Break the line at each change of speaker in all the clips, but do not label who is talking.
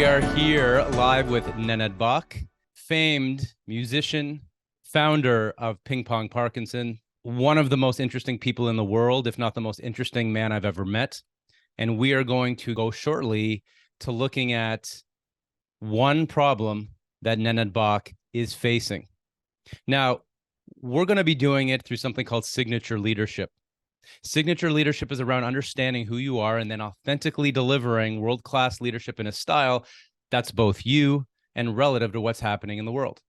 are here live with Nenad Bach, famed musician, founder of PingPong Parkinson, one of the most interesting people in the world, if not the most interesting man I've ever met. And we are going to go shortly to looking at one problem that Nenad Bach is facing. Now, we're going to be doing it through something called signature leadership. Signature leadership is around understanding who you are and then authentically delivering world-class leadership in a style that's both you and relative to what's happening in the world.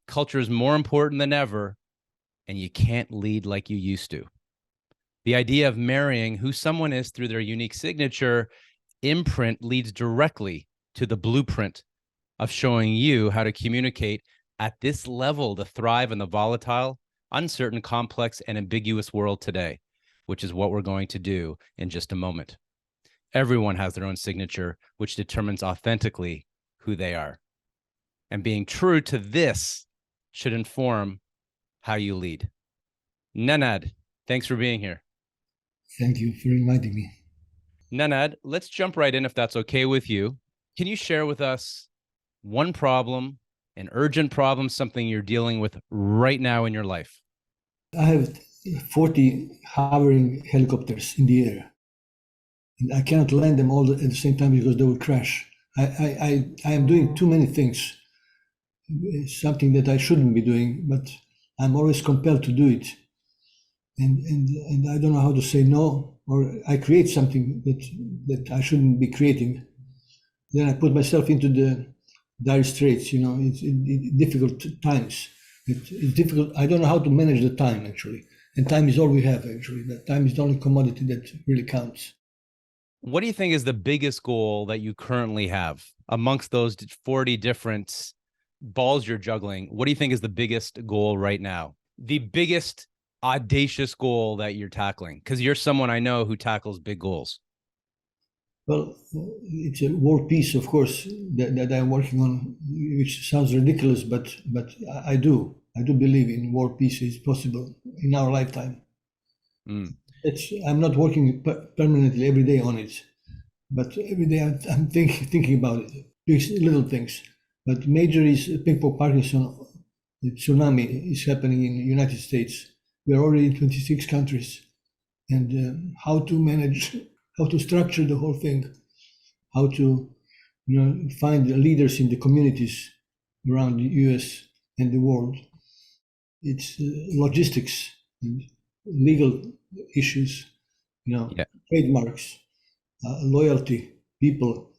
Culture is more important than ever, and you can't lead like you used to. The idea of marrying who someone is through their unique signature imprint leads directly to the blueprint of showing you how to communicate at this level to thrive in the volatile, uncertain, complex, and ambiguous world today, which is what we're going to do in just a moment. Everyone has their own signature, which determines authentically who they are. And being true to this should inform how you lead. Nenad, thanks for being here.
Thank you for inviting me.
Nenad, let's jump right in if that's okay with you. Can you share with us one problem, an urgent problem, something you're dealing with right now in your life?
I have 40 hovering helicopters in the air, and I cannot land them all at the same time because they will crash. I am doing too many things, something that I shouldn't be doing, but I'm always compelled to do it. And I don't know how to say no, or I create something that I shouldn't be creating. Then I put myself into the dire straits, it's difficult times. It's difficult. I don't know how to manage the time, actually. And time is all we have, actually. That time is the only commodity that really counts.
What do you think is the biggest goal that you currently have amongst those 40 different balls you're juggling? What do you think is the biggest goal right now? The biggest audacious goal that you're tackling? Because you're someone I know who tackles big goals.
Well, it's a world peace, of course, that I'm working on, which sounds ridiculous, but I do believe in world peace is possible in our lifetime. I'm not working permanently every day on it, but every day I'm thinking about it, doing little things. But major is PingPong Parkinson. The tsunami is happening in the United States. We are already in 26 countries, and how to manage, how to structure the whole thing, how to find the leaders in the communities around the US and the world. It's logistics and legal issues, trademarks, loyalty, people,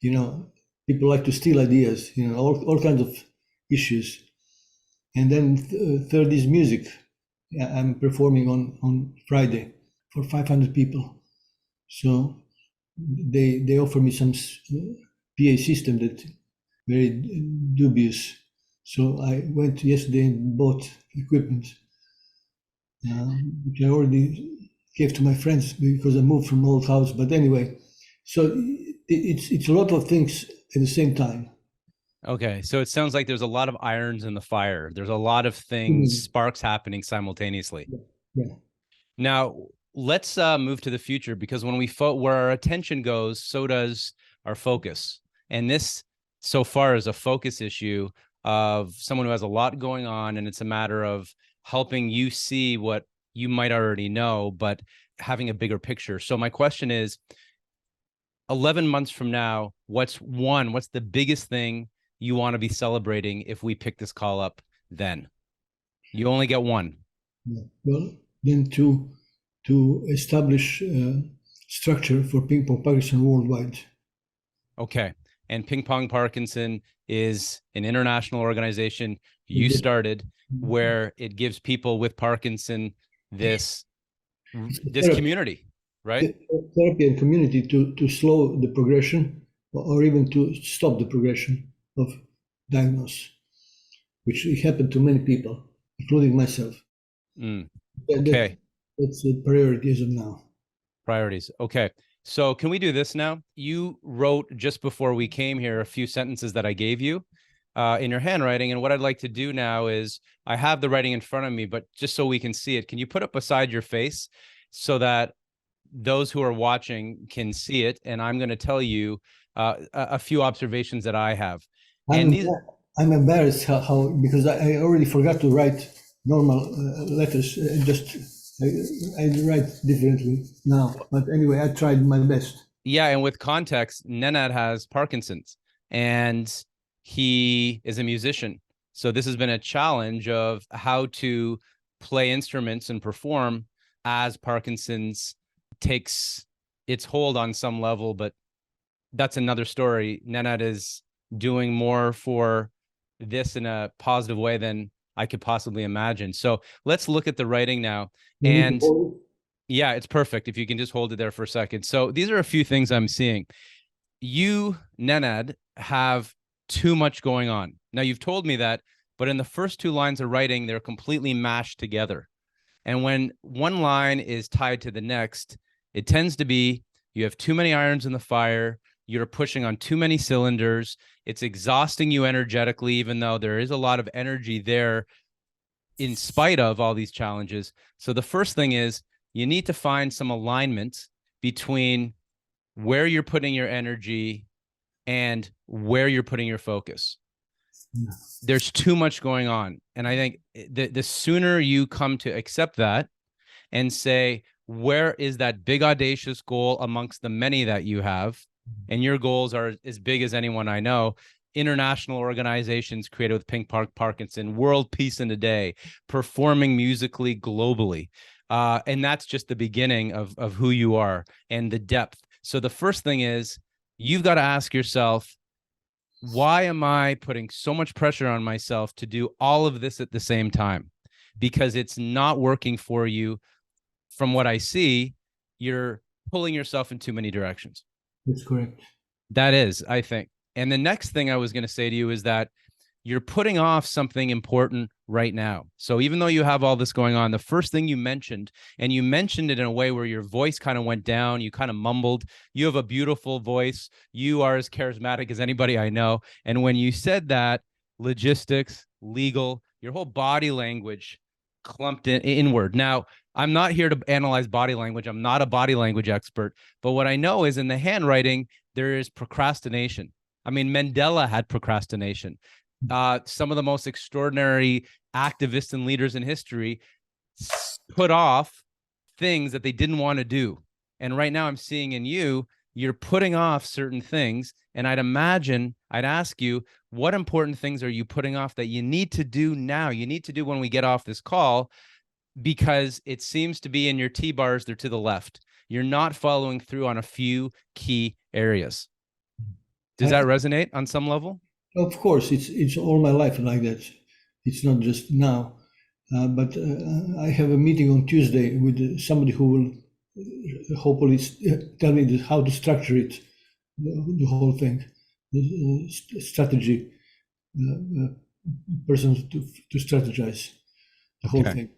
people like to steal ideas, all kinds of issues. And then third is music. I'm performing on Friday for 500 people. So they offer me some PA system that very dubious. So I went yesterday and bought equipment, which I already gave to my friends because I moved from an old house. But anyway, so it's a lot of things at the same time.
Okay, so it sounds like there's a lot of irons in the fire. There's a lot of things, sparks happening simultaneously.
Yeah.
Now, let's move to the future, because when where our attention goes, so does our focus. And this, so far, is a focus issue of someone who has a lot going on, and it's a matter of helping you see what you might already know, but having a bigger picture. So my question is, 11 months from now, what's the biggest thing you want to be celebrating if we pick this call up then? You only get one.
Yeah. Well, then to establish structure for PingPong Parkinson worldwide.
Okay. And PingPong Parkinson is an international organization you started where it gives people with Parkinson this community, right?
Therapy and community to slow the progression or even to stop the progression of diagnosis, which happened to many people, including myself.
Okay.
That's the priority as of now.
Priorities. Okay. So can we do this now? You wrote just before we came here a few sentences that I gave you in your handwriting. And what I'd like to do now is, I have the writing in front of me, but just so we can see it, can you put it beside your face so that those who are watching can see it? And I'm going to tell you a few observations that I have.
I'm
And these,
I'm embarrassed how because I already forgot to write normal letters. I write differently now. But anyway, I tried my best.
yeah, and with context, Nenad has Parkinson's and he is a musician. So this has been a challenge of how to play instruments and perform as Parkinson's takes its hold on some level, but that's another story. Nenad is doing more for this in a positive way than I could possibly imagine. So let's look at the writing now.
You need to
And
hold
yeah, it's perfect if you can just hold it there for a second. So these are a few things I'm seeing. You, Nenad, have too much going on. Now, you've told me that, but in the first two lines of writing, they're completely mashed together. And when one line is tied to the next, it tends to be you have too many irons in the fire. You're pushing on too many cylinders. It's exhausting you energetically, even though there is a lot of energy there in spite of all these challenges. So the first thing is you need to find some alignment between where you're putting your energy and where you're putting your focus.
Yeah.
There's too much going on. And I think the sooner you come to accept that and say, where is that big audacious goal amongst the many that you have? And your goals are as big as anyone I know. International organizations created with Parkinson, world peace in a day, performing musically globally. And that's just the beginning of who you are and the depth. So the first thing is you've got to ask yourself, why am I putting so much pressure on myself to do all of this at the same time? Because it's not working for you. From what I see, you're pulling yourself in too many directions.
That's correct.
That is, I think. And the next thing I was going to say to you is that you're putting off something important right now. So even though you have all this going on, the first thing you mentioned, and you mentioned it in a way where your voice kind of went down, you kind of mumbled. You have a beautiful voice. You are as charismatic as anybody I know. And when you said that, logistics, legal, your whole body language clumped inward. Now, I'm not here to analyze body language. I'm not a body language expert. But what I know is in the handwriting, there is procrastination. I mean, Mandela had procrastination. Some of the most extraordinary activists and leaders in history put off things that they didn't want to do. And right now I'm seeing in you, you're putting off certain things. And I'd ask you, what important things are you putting off that you need to do now? You need to do when we get off this call, because it seems to be in your T-bars, they're to the left. You're not following through on a few key areas. Does that resonate on some level?
Of course, it's all my life like that. It's not just now. But I have a meeting on Tuesday with somebody who will hopefully tell me how to structure it, the whole thing, the strategy, person to strategize the whole thing.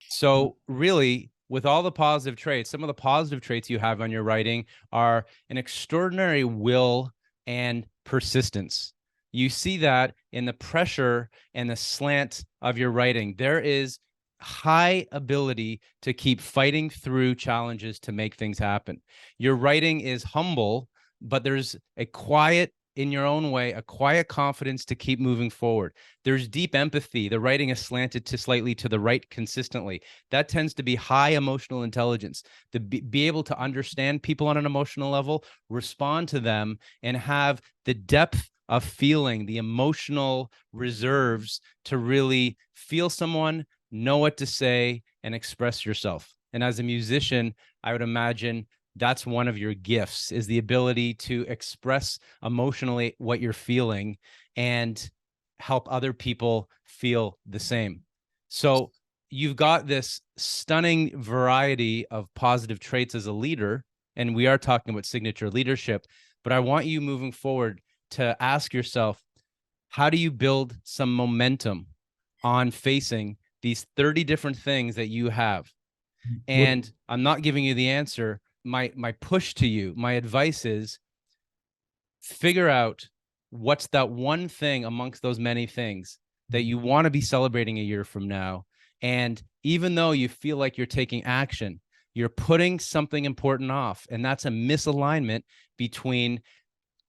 So really, with all the positive traits, some of the positive traits you have on your writing are an extraordinary will and persistence. You see that in the pressure and the slant of your writing. There is high ability to keep fighting through challenges to make things happen. Your writing is humble, but there's a quiet, in your own way, a quiet confidence to keep moving forward. There's deep empathy. The writing is slanted to slightly to the right consistently. That tends to be high emotional intelligence, to be able to understand people on an emotional level, respond to them, and have the depth of feeling, the emotional reserves to really feel someone, know what to say, and express yourself. And as a musician, I would imagine that's one of your gifts, is the ability to express emotionally what you're feeling and help other people feel the same. So you've got this stunning variety of positive traits as a leader, and we are talking about signature leadership, but I want you moving forward to ask yourself, how do you build some momentum on facing these 30 different things that you have? And I'm not giving you the answer. My push to you, my advice is figure out what's that one thing amongst those many things that you want to be celebrating a year from now. And even though you feel like you're taking action, you're putting something important off. And that's a misalignment between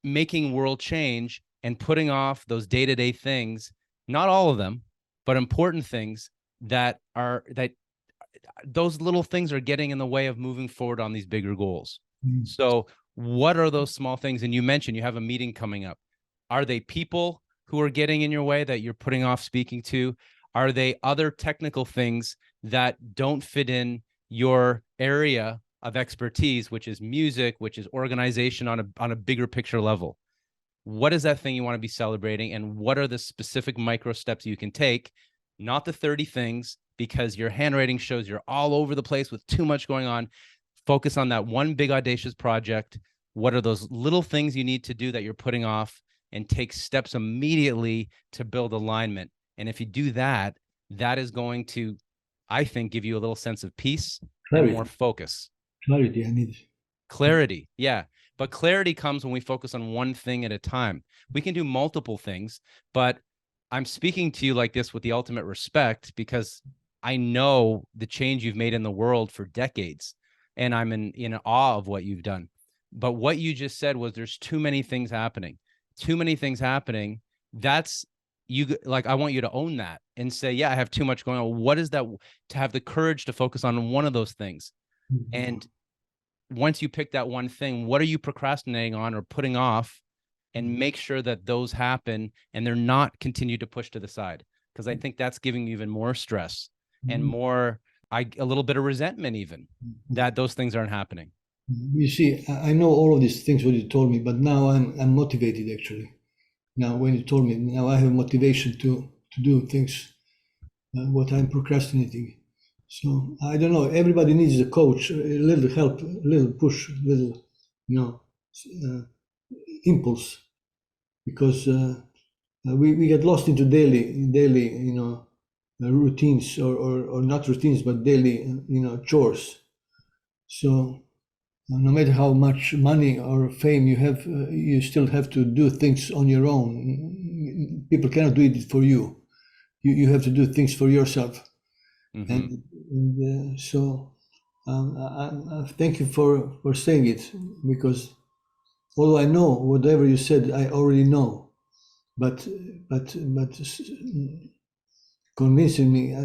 making world change and putting off those day-to-day things, not all of them, but important things that those little things are getting in the way of moving forward on these bigger goals. So what are those small things? And you mentioned you have a meeting coming up. Are they people who are getting in your way that you're putting off speaking to? Are they other technical things that don't fit in your area of expertise, which is music, which is organization on a bigger picture level? What is that thing you want to be celebrating? And what are the specific micro steps you can take? Not the 30 things, because your handwriting shows you're all over the place with too much going on. Focus on that one big audacious project. What are those little things you need to do that you're putting off, and take steps immediately to build alignment? And if you do that, that is going to, I think, give you a little sense of peace and more focus.
Clarity, I need.
Clarity, yeah. But clarity comes when we focus on one thing at a time. We can do multiple things, but I'm speaking to you like this with the ultimate respect, because I know the change you've made in the world for decades, and I'm in awe of what you've done. But what you just said was there's too many things happening. Too many things happening. That's you. Like, I want you to own that and say, yeah, I have too much going on. What is that? To have the courage to focus on one of those things. And once you pick that one thing, what are you procrastinating on or putting off? And make sure that those happen and they're not continued to push to the side, because I think that's giving you even more stress and more, a little bit of resentment even, that those things aren't happening.
You see, I know all of these things what you told me, but now I'm motivated actually. Now, when you told me, now I have motivation to do things what I'm procrastinating. So I don't know. Everybody needs a coach, a little help, a little push, a little, impulse, because we get lost into daily, routines or not routines, but daily, chores. So no matter how much money or fame you have, you still have to do things on your own. People cannot do it for you. You have to do things for yourself. And so I thank you for saying it, because although I know whatever you said, I already know, but convincing me,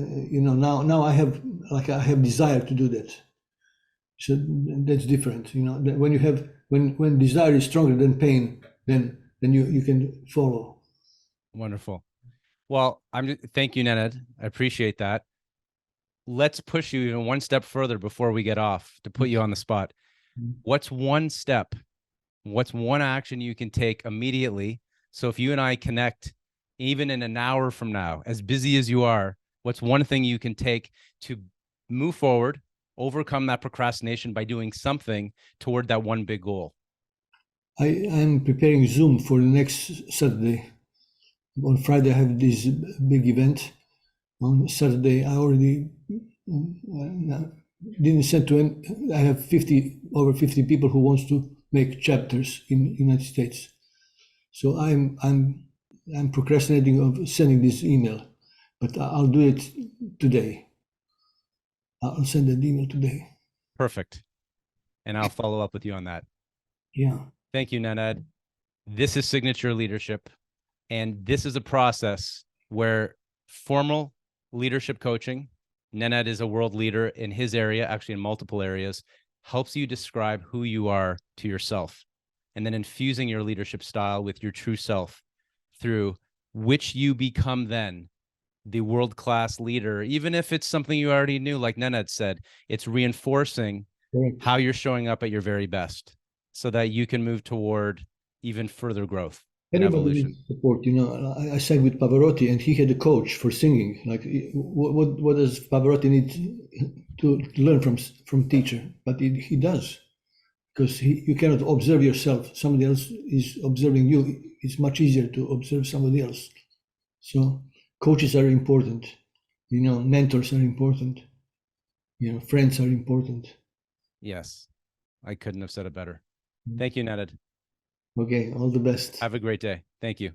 now I have desire to do that. So that's different, when desire is stronger than pain, then you can follow.
Wonderful. Well, thank you, Nenad. I appreciate that. Let's push you even one step further before we get off, to put you on the spot. What's one step? What's one action you can take immediately? So if you and I connect even in an hour from now, as busy as you are, what's one thing you can take to move forward, overcome that procrastination by doing something toward that one big goal?
I'm preparing Zoom for the next Saturday. On Friday, I have this big event. On Saturday, I already didn't send to I have over 50 people who wants to make chapters in United States. So I'm procrastinating of sending this email, but I'll do it today. I'll send an email today.
Perfect. And I'll follow up with you on that.
Yeah.
Thank you, Nenad. This is signature leadership. And this is a process where formal leadership coaching, Nenad is a world leader in his area, actually in multiple areas, helps you describe who you are to yourself, and then infusing your leadership style with your true self, through which you become then the world-class leader. Even if it's something you already knew, like Nenad said, it's reinforcing how you're showing up at your very best, so that you can move toward even further growth.
Everybody needs support. I sang with Pavarotti, and he had a coach for singing. Like, what does Pavarotti need to learn from teacher? But he does, because you cannot observe yourself. Somebody else is observing you. It's much easier to observe somebody else. So coaches are important. Mentors are important. Friends are important.
Yes, I couldn't have said it better. Thank you, Nenad.
Okay, all the best.
Have a great day. Thank you.